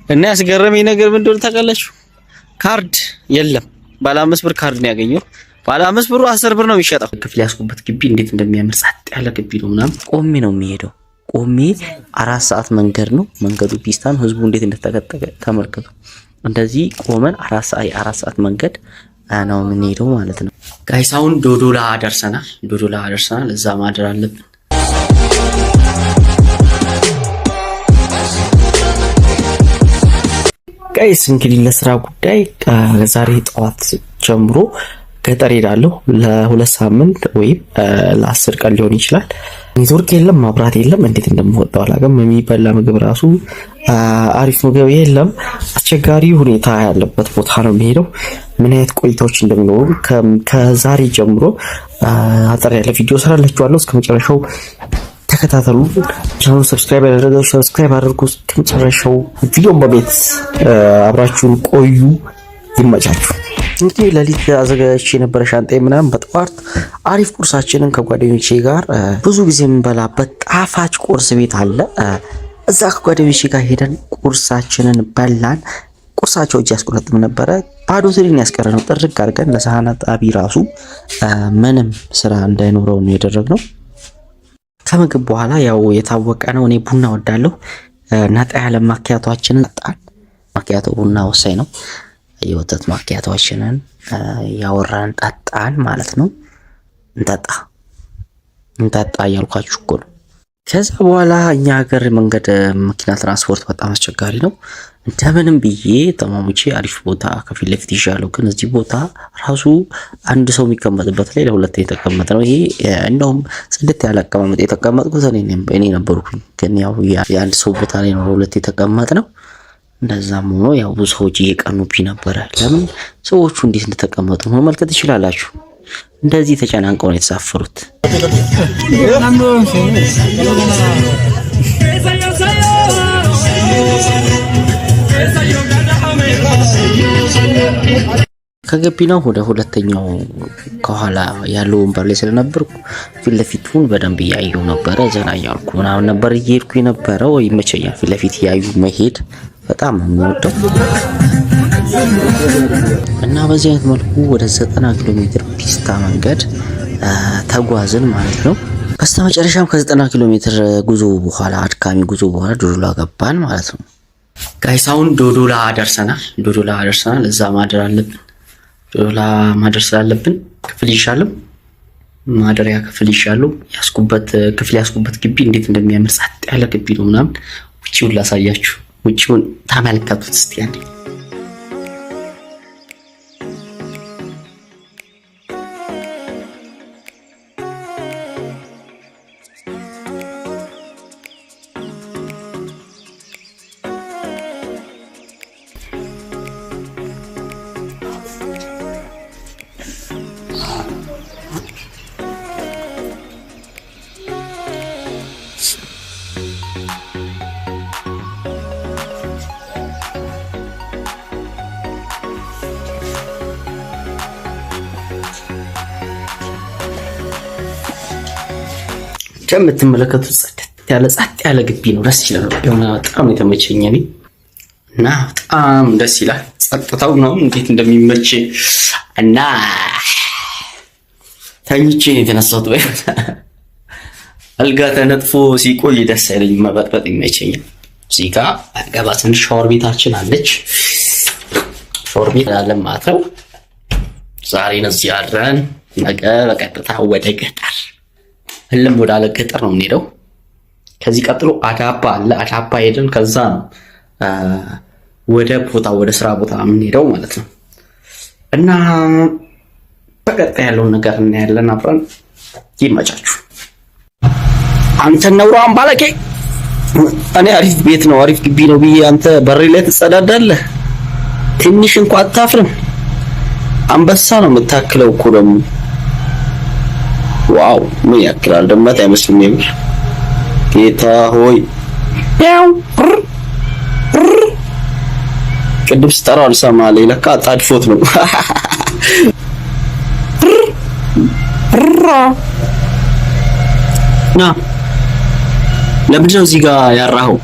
እና ያስገረመኝ ነገር ምን እንደሆነ ታውቃላችሁ? ካርድ የለም። ባለ 5 ብር ካርድ ነው ያገኘው። ባለ 5 ብሩ 10 ብር ነው የሚሸጠው። ክፍል ያስኩበት ግቢ እንዴት እንደሚያምር ጸጥ ያለ ግቢ ነው ምናምን። ቆሜ ነው የሚሄደው። ቆሜ 4 ሰዓት መንገድ ነው። መንገዱ ፒስታ ነው። ህዝቡ እንዴት እንደተከተከ ተመልከቱ። እንደዚህ ቆመን 4 ሰዓት መንገድ ነው የምንሄደው ማለት ነው። ጋይስ አሁን ዶዶላ ደርሰናል። እዛ ማደር አለብን። ጋይስ እንግዲህ ለስራ ጉዳይ ዛሬ ጠዋት ጀምሮ ገጠር ሄዳለሁ ለ2 ሳምንት ወይም ለ10 ቀን ሊሆን ይችላል። ኔትወርክ የለም፣ መብራት የለም። እንዴት እንደምወጣው አላውቅም። የሚበላ ምግብ ራሱ አሪፍ ምግብ የለም። አስቸጋሪ ሁኔታ ያለበት ቦታ ነው የሚሄደው። ምን አይነት ቆይታዎች እንደሚኖሩ ከዛሬ ጀምሮ አጠር ያለ ቪዲዮ ሰራላችኋለሁ። እስከ መጨረሻው ተከታተሉ። ቻናሉ ሰብስክራይብ ያደረጋችሁ ሰብስክራይብ አድርጉ። እስከ መጨረሻው ቪዲዮን በቤት አብራችሁን ቆዩ። ይመቻችሁ። እንግዲህ ለሊት አዘጋጅቼ የነበረ ሻንጣዬ ምናምን በጠዋት አሪፍ ቁርሳችንን ከጓደኞቼ ጋር ብዙ ጊዜ የምንበላበት ጣፋጭ ቁርስ ቤት አለ። እዛ ከጓደኞቼ ጋር ሄደን ቁርሳችንን በላን። ቁርሳቸው እጅ ያስቆረጥም ነበረ። ባዶ ትሪን ያስቀረነው ጥርግ አድርገን ለሳህና ጣቢ ራሱ ምንም ስራ እንዳይኖረው ነው ያደረግነው። ከምግብ በኋላ ያው የታወቀ ነው እኔ ቡና ወዳለሁ። ነጣ ያለ ማኪያቶችንን ጠጣን። ማኪያቶ ቡና ወሳኝ ነው። የወተት ማኪያቶችንን ያወራን ጠጣን ማለት ነው። እንጠጣ እያልኳችሁ እኮ ነው። ከዛ በኋላ እኛ ሀገር መንገድ መኪና ትራንስፖርት በጣም አስቸጋሪ ነው። እንደምንም ብዬ ተማሙቼ አሪፍ ቦታ ከፊት ለፊት ይሻለው። ግን እዚህ ቦታ ራሱ አንድ ሰው የሚቀመጥበት ላይ ለሁለት የተቀመጠ ነው። ይሄ እንደውም ጽድት ያለ አቀማመጥ የተቀመጥኩት እኔ ነበርኩኝ። ግን ያው የአንድ ሰው ቦታ ላይ ነው ለሁለት የተቀመጥ ነው። እንደዛም ሆኖ ያው ብዙ ሰዎች እየቀኑብኝ ነበረ። ለምን ሰዎቹ እንዴት እንደተቀመጡ መመልከት ትችላላችሁ። እንደዚህ ተጨናንቀው ነው የተሳፈሩት። ከገቢናው ወደ ሁለተኛው ከኋላ ያለው ወንበር ላይ ስለነበርኩ ፊት ለፊቱን በደንብ እያየሁ ነበረ። ዘና እያልኩ ምናምን ነበር እየሄድኩ የነበረው። ይመቸኛል ፊት ለፊት እያዩ መሄድ በጣም የምወደው እና በዚህ አይነት መልኩ ወደ 90 ኪሎ ሜትር ፒስታ መንገድ ተጓዝን ማለት ነው። በስተመጨረሻም ከ90 ኪሎ ሜትር ጉዞ በኋላ አድካሚ ጉዞ በኋላ ዶዶላ ገባን ማለት ነው። ጋይስ አሁን ዶዶላ ደርሰናል። እዛ ማደር አለብን። ዶዶላ ማደር ስላለብን ክፍል ይሻለው ማደሪያ ክፍል ይሻለው ያስኩበት ግቢ እንዴት እንደሚያምር ጸጥ ያለ ግቢ ነው ምናምን። ውጪውን ላሳያችሁ። ውጪውን ተመልከቱት እስቲ አንዴ። የምትመለከቱት ጸጥ ያለ ግቢ ነው። ደስ ይላል። በጣም የተመቸኝ እኔ እና በጣም ደስ ይላል። ጸጥታው ነው እንዴት እንደሚመች እና ተኝቼ የተነሳሁት አልጋ ተነጥፎ ሲቆይ ደስ አይለኝም። መበጥበጥ ይመቸኛል። እዚህ ጋር ገባ ትንሽ ሻወር ቤታችን አለች። ሻወር ቤት አለ ማለት ነው። ዛሬ ነው እዚህ አድረን ነገ በቀጥታ ወደ ገጠር ወዳለ ገጠር ነው የምንሄደው። ከዚህ ቀጥሎ አዳባ አለ። አዳባ ሄደን ከዛ ነው ወደ ስራ ቦታ የምንሄደው ማለት ነው። እና በቀጣይ ያለውን ነገር እናያለን አብረን። ይመቻችሁ። አንተ ነውራን ባለቄ እኔ አሪፍ ቤት ነው አሪፍ ግቢ ነው ብዬ አንተ በሬ ላይ ትጸዳዳለህ። ትንሽ እንኳን አታፍርም? አንበሳ ነው የምታክለው እኮ ደግሞ። ዋው ምን ያክላል? ድመት አይመስልም የምር። ጌታ ሆይ ያው ቅድም ስጠራው አልሰማለኝ። ለካ አጣድፎት ነው። ና ለምንድን ነው እዚህ ጋር ያራኸው?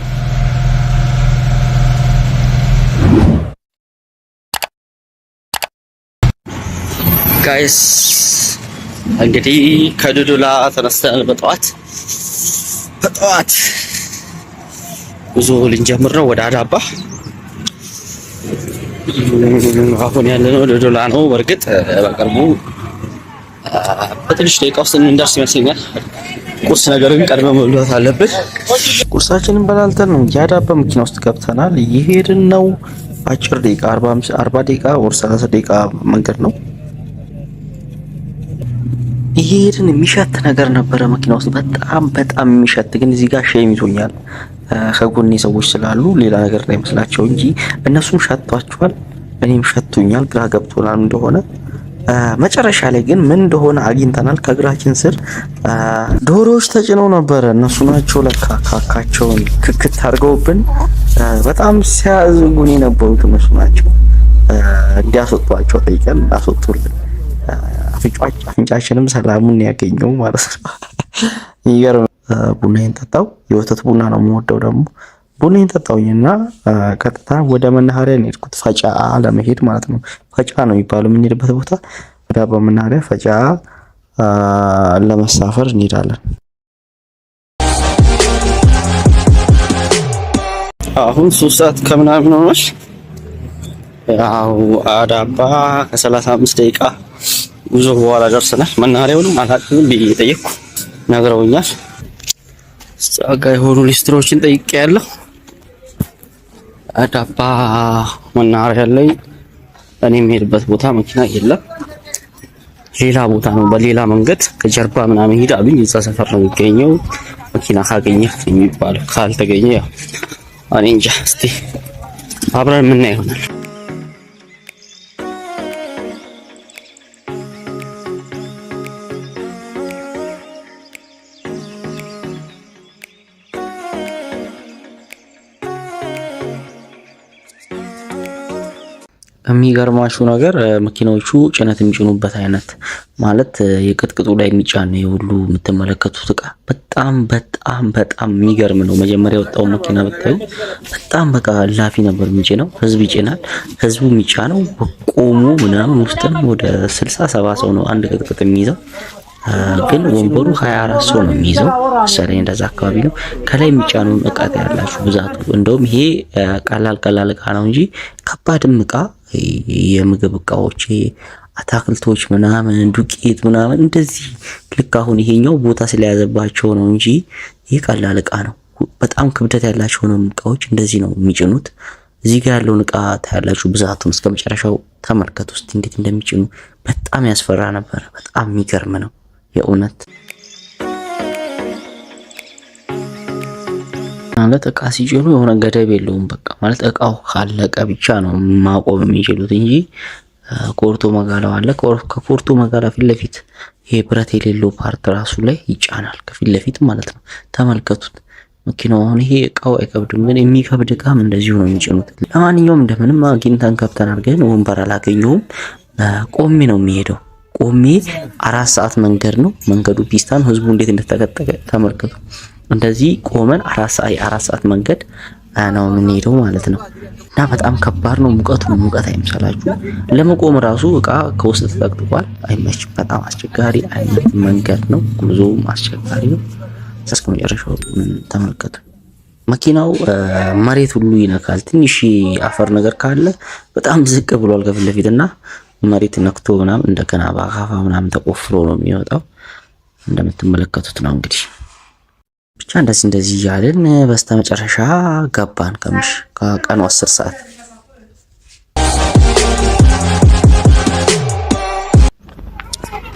ጋይስ እንግዲህ ከዶዶላ ተነስተን በጠዋት ጉዞ ልንጀምር ነው ወደ አዳባ። አሁን ያለነው ዶዶላ ነው። በእርግጥ በቅርቡ በትንሽ ደቂቃ ውስጥ እንደርስ ይመስለኛል። ቁርስ ነገር ግን ቀድመን መብላት አለብን። ቁርሳችንን በላልተን የአዳባ መኪና ውስጥ ገብተናል። እየሄድን ነው። አጭር ደቂቃ 40 ደቂቃ ወር 30 ደቂቃ መንገድ ነው። እየሄድን የሚሸት ነገር ነበረ መኪና ውስጥ በጣም የሚሸት ግን እዚህ ጋር ሼም ይዞኛል። ከጎኔ ሰዎች ስላሉ ሌላ ነገር እንዳይመስላቸው እንጂ እነሱም ሸቷቸዋል፣ እኔም ሸቶኛል። ግራ ገብቶናል እንደሆነ። መጨረሻ ላይ ግን ምን እንደሆነ አግኝተናል። ከእግራችን ስር ዶሮዎች ተጭነው ነበረ። እነሱ ናቸው ለካ ካካቸውን ክክት አድርገውብን በጣም ሲያዝጉን የነበሩት እነሱ ናቸው። እንዲያስወጧቸው ጠይቀን አስወጡልን። አፍንጫችንም ሰላሙን ያገኘው ማለት ነው። ይገርም። ቡናዬን ጠጣው። የወተት ቡና ነው የምወደው ደግሞ። ቡናዬን ጠጣውኝና ቀጥታ ወደ መናኸሪያ ነው የሄድኩት፣ ፈጫ ለመሄድ ማለት ነው። ፈጫ ነው የሚባለው የምንሄድበት ቦታ። ወደ አዳባ መናኸሪያ ፈጫ ለመሳፈር እንሄዳለን። አሁን 3 ሰዓት ከምናምን ሆኖሽ ያው አዳባ ከ35 ደቂቃ ጉዞ በኋላ ደርሰናል። መናኸሪያውንም አላውቅም ብዬ ጠየቅኩ፣ ነግረውኛል። ጸጋ የሆኑ ሊስትሮችን ጠይቄያለሁ። አዳባ መናኸሪያ ላይ እኔ የምሄድበት ቦታ መኪና የለም፣ ሌላ ቦታ ነው። በሌላ መንገድ ከጀርባ ምናምን ሄድ አሉኝ። እዛ ሰፈር ነው የሚገኘው። መኪና ካገኘህ የሚባለው፣ ካልተገኘ ያው እኔ እንጃ። እስቲ አብረን የምናየው ይሆናል። የሚገርማችሁ ነገር መኪናዎቹ ጭነት የሚጭኑበት አይነት ማለት የቅጥቅጡ ላይ የሚጫን ነው የሁሉ የምትመለከቱት እቃ በጣም የሚገርም ነው። መጀመሪያ የወጣው መኪና ብታዩ በጣም በቃ ላፊ ነበር የሚጭነው። ህዝብ ይጭናል። ህዝቡ የሚጫነው ቆሞ ምናምን ውስጥም ወደ 60-70 ሰው ነው አንድ ቅጥቅጥ የሚይዘው። ግን ወንበሩ 24 ሰው ነው የሚይዘው መሰለኝ፣ እንደዛ አካባቢ ነው። ከላይ የሚጫነውን እቃ ያላችሁ ብዛቱ እንደውም ይሄ ቀላል እቃ ነው እንጂ ከባድም እቃ የምግብ እቃዎች፣ አታክልቶች ምናምን፣ ዱቄት ምናምን እንደዚህ ልክ አሁን ይሄኛው ቦታ ስለያዘባቸው ነው እንጂ ይሄ ቀላል እቃ ነው። በጣም ክብደት ያላቸው ነው እቃዎች እንደዚህ ነው የሚጭኑት። እዚህ ጋር ያለውን እቃ ታያላችሁ ብዛቱን እስከ መጨረሻው ተመልከቱ እስቲ እንዴት እንደሚጭኑ። በጣም ያስፈራ ነበር። በጣም የሚገርም ነው የእውነት። ማለት እቃ ሲጭኑ የሆነ ገደብ የለውም። በቃ ማለት እቃው ካለቀ ብቻ ነው ማቆም የሚችሉት እንጂ ኮርቶ መጋላው አለ። ከኮርቶ መጋላ ፊት ለፊት ይሄ ብረት የሌለው ፓርት ራሱ ላይ ይጫናል፣ ከፊት ለፊት ማለት ነው። ተመልከቱት መኪናው። አሁን ይሄ እቃው አይከብድም፣ ግን የሚከብድ እቃም እንደዚሁ ነው የሚጭኑት። ለማንኛውም እንደምንም አግኝተን ከብተን አድርገን ወንበር አላገኘሁም። ቆሜ ነው የሚሄደው። ቆሜ 4 ሰዓት መንገድ ነው። መንገዱ ፒስታን፣ ህዝቡ እንዴት እንደተቀጠቀ ተመልከቱ። እንደዚህ ቆመን 4 ሰዓት መንገድ ነው የምንሄደው ማለት ነው። እና በጣም ከባድ ነው። ሙቀት አይምሰላችሁ። ለመቆም ራሱ እቃ ከውስጥ ተጠቅጥቋል። አይመችም። በጣም አስቸጋሪ አይነት መንገድ ነው። ጉዞውም አስቸጋሪ ነው። እስከ መጨረሻው ተመልከቱ። መኪናው መሬት ሁሉ ይነካል። ትንሽ አፈር ነገር ካለ በጣም ዝቅ ብሏል ከፊት ለፊት እና መሬት ነክቶ ምናምን እንደገና በአካፋ ምናምን ተቆፍሮ ነው የሚወጣው። እንደምትመለከቱት ነው እንግዲህ። ብቻ እንደዚህ እያልን በስተመጨረሻ ገባን። ከቀኑ 10 ሰዓት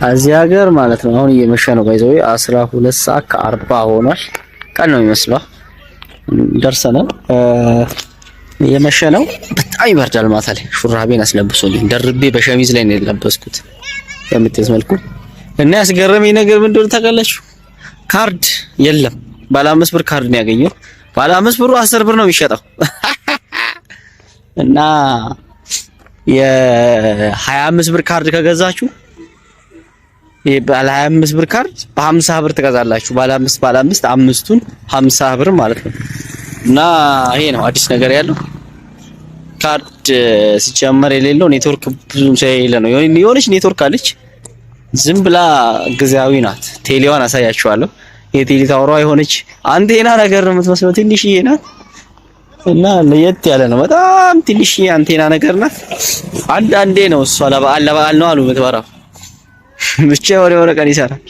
እዚህ ሀገር ማለት ነው። አሁን እየመሸ ነው። ባይዘው 12 ሰዓት ከ40 ሆኗል። ቀን ነው የሚመስለው። ደርሰናል። የመሸ ነው። በጣም ይበርዳል። ማታ ላይ ሹራቤን አስለብሶልኝ ደርቤ በሸሚዝ ላይ ነው የለበስኩት የምትይዝ መልኩ። እና ያስገረመኝ ነገር ምን እንደሆነ ታውቃላችሁ? ካርድ የለም። ባለ 5 ብር ካርድ ነው ያገኘው። ባለ 5 ብሩ 10 ብር ነው የሚሸጠው። እና የ25 ብር ካርድ ከገዛችሁ ባለ 25 ብር ካርድ በ50 ብር ትገዛላችሁ። ባለ 5 አምስቱን 50 ብር ማለት ነው። እና ይሄ ነው አዲስ ነገር ያለው። ካርድ ሲጀመር የሌለው ኔትወርክ ብዙም ሳይለ ነው። የሆነች ኔትወርክ አለች ዝም ብላ ጊዜያዊ ናት። ቴሌዋን አሳያችኋለሁ። የቴሌ ታወሯ የሆነች አንቴና ነገር ነው የምትመስለው፣ ትንሽዬ ናት እና ለየት ያለ ነው። በጣም ትንሽዬ አንቴና ነገር ናት። አንዳንዴ ነው እሷ ለበዓል ነው አሉ የምትበራው። ብቻ ወሬ ቀን ይሰራል።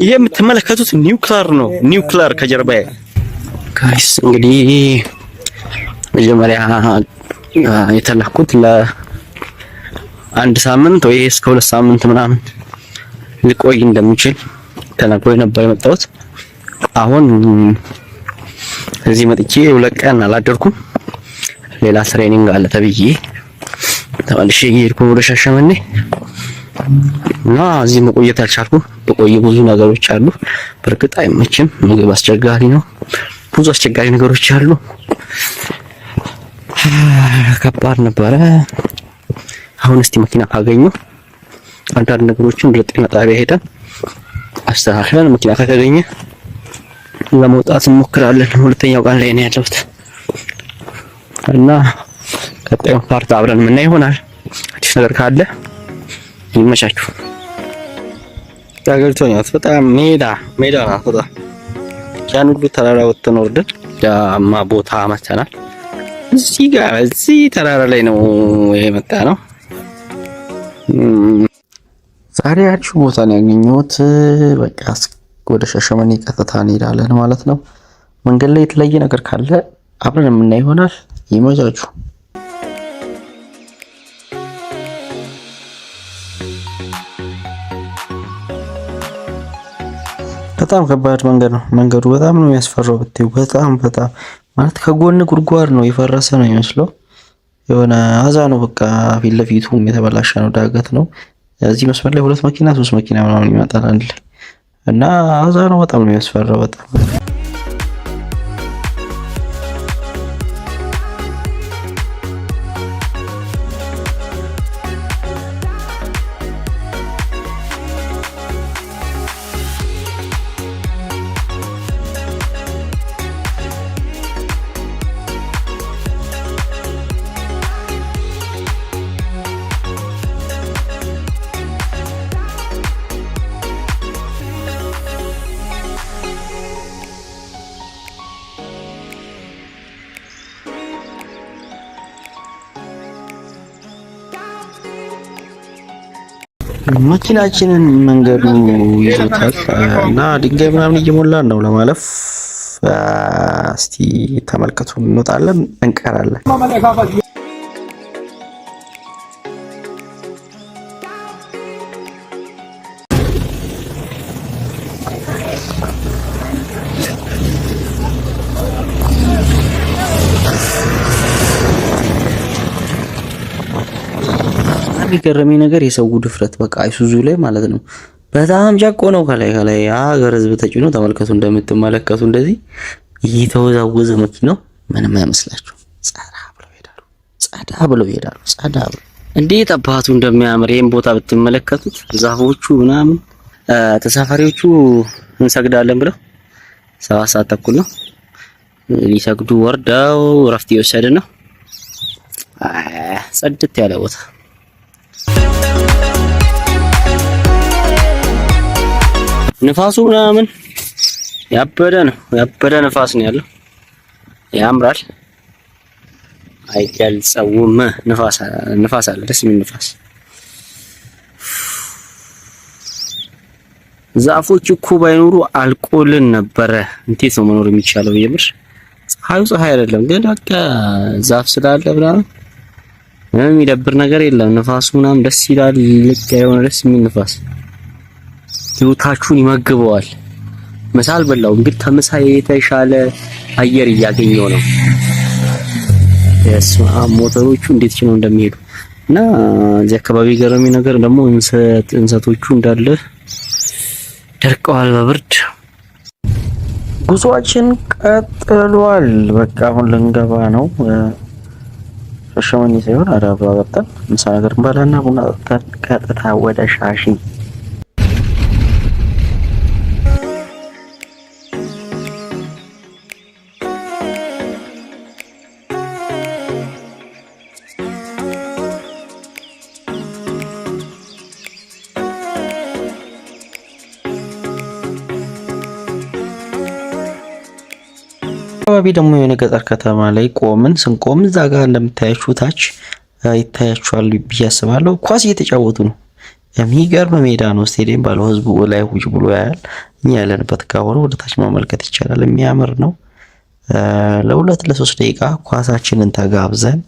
ይሄ የምትመለከቱት ኒውክሊየር ነው። ኒውክሊየር ከጀርባዬ ጋይስ። እንግዲህ መጀመሪያ የተላኩት ለአንድ ሳምንት ወይ እስከ 2 ሳምንት ምናምን ሊቆይ እንደሚችል ተነግሮኝ ነበር የመጣሁት። አሁን እዚህ መጥቼ 2 ቀን አላደርኩም። ሌላ ትሬኒንግ አለ ተብዬ ተመልሼ እየሄድኩ ወደ ሻሸመኔ እና እዚህ መቆየት አልቻልኩም። በቆየ ብዙ ነገሮች አሉ። በርግጥ አይመችም። ምግብ አስቸጋሪ ነው። ብዙ አስቸጋሪ ነገሮች አሉ። ከባድ ነበረ። አሁን እስቲ መኪና ካገኘሁ አንዳንድ ነገሮችን ወደ ጤና ጣቢያ ሄደን አስተካክለን መኪና ካገኘ ለመውጣት እንሞክራለን። ሁለተኛው ቀን ላይ ነው ያለሁት እና ቀጣዩ ፓርት አብረን የምናይ ይሆናል። አዲስ ነገር ካለ ይመቻችሁ። ያገርቶኛል። በጣም ሜዳ ናት። በጣም ያን ሁሉ ተራራ ወጥተን ወርደን ዳማ ቦታ መተናል። እዚህ ተራራ ላይ ነው የመጣ ነው። ዛሬ አዲስ ቦታ ነው ያገኘሁት። በቃ ወደ ሻሸመኔ ቀጥታ እንሄዳለን ማለት ነው። መንገድ ላይ የተለየ ነገር ካለ አብረን የምናይ ይሆናል። ይመቻችሁ። በጣም ከባድ መንገድ ነው። መንገዱ በጣም ነው የሚያስፈራው። ብትይ በጣም ማለት ከጎን ጉድጓድ ነው፣ የፈረሰ ነው የሚመስለው። የሆነ አዛ ነው በቃ ፊት ለፊቱም የተበላሸ ነው፣ ዳገት ነው። እዚህ መስመር ላይ 2 መኪና 3 መኪና ምናምን ይመጣል አንድ ላይ እና አዛ ነው። በጣም ነው የሚያስፈራው። በጣም መኪናችንን መንገዱ ይዞታል እና ድንጋይ ምናምን እየሞላን ነው ለማለፍ። እስቲ ተመልከቱ። እንወጣለን፣ እንቀራለን። የሚገርመኝ ነገር የሰው ድፍረት በቃ አይሱዙ ላይ ማለት ነው። በጣም ጃቆ ነው። ከላይ ሀገር ህዝብ ተጭኖ ተመልከቱ። እንደምትመለከቱ እንደዚህ እየተወዛወዘ መኪናው ምንም አይመስላችሁ። ጸዳ ብለው ይሄዳሉ። እንዴት አባቱ እንደሚያምር ይሄን ቦታ ብትመለከቱት። ዛፎቹ ምናምን ተሳፋሪዎቹ እንሰግዳለን ብለው 7 ሰዓት ተኩል ነው ሊሰግዱ ወርደው እረፍት እየወሰደ ነው። ጸድት ያለ ቦታ ንፋሱ ምናምን ያበደ ንፋስ ነው ያለው። ያምራል። አይገልጸውም። ንፋስ አለ፣ ደስ የሚል ንፋስ። ዛፎች እኮ ባይኖሩ አልቆልን ነበረ። እንዴት ነው መኖር የሚቻለው? የምር ፀሐይ አይደለም ግን በቃ ዛፍ ስላለ ምናምን የሚደብር ነገር የለም። ንፋሱ ምናምን ደስ ይላል። ልክ የሆነ ደስ የሚል ንፋስ ህይወታችሁን ይመግበዋል። ምሳል በላው ግን ተመሳሳይ የተሻለ አየር እያገኘው ነው። ሞተሮቹ እንዴት ነው እንደሚሄዱ እና እዚህ አካባቢ ገረሚ ነገር ደግሞ እንሰቶቹ እንዳለ ደርቀዋል በብርድ። ጉዞአችን ቀጥሏል። በቃ አሁን ልንገባ ነው። ሻሸመኔ ሳይሆን አዳባ ገብተን ምሳ ነገር እንበላና ቡና ጠጥተን ቀጥታ ወደ ሻሺ አካባቢ ደግሞ የሆነ ገጠር ከተማ ላይ ስንቆም እዛ ጋር እንደምታያችሁ ታች ይታያችኋል ብዬ አስባለሁ። ኳስ እየተጫወቱ ነው። የሚገርም ሜዳ ነው። ስቴዲየም ባለው ህዝቡ ላይ ውጭ ብሎ ያያል። እኛ ያለንበት ከሆነ ወደ ታች ማመልከት ይቻላል። የሚያምር ነው። ለ2-3 ደቂቃ ኳሳችንን ተጋብዘን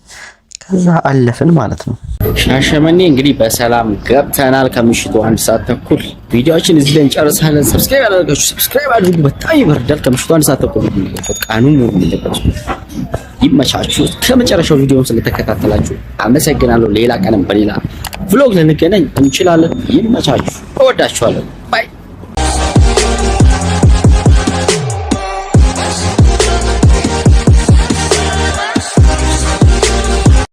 ከዛ አለፍን ማለት ነው። ሻሸመኔ እንግዲህ በሰላም ገብተናል። ከምሽቱ 1 ሰዓት ተኩል ቪዲዮአችን እዚህ ላይ እንጨርሳለን። ሰብስክራይብ ያላደረጋችሁ ሰብስክራይብ አድርጉ። በጣም ይበርዳል። ከምሽቱ 1 ሰዓት ተኩል ቃኑን ነው የሚለቀቀው። ይመቻችሁ። ከመጨረሻው ቪዲዮውን ስለተከታተላችሁ አመሰግናለሁ። ሌላ ቀንም በሌላ ቭሎግ ልንገናኝ እንችላለን። ይመቻችሁ። እወዳችኋለሁ። ባይ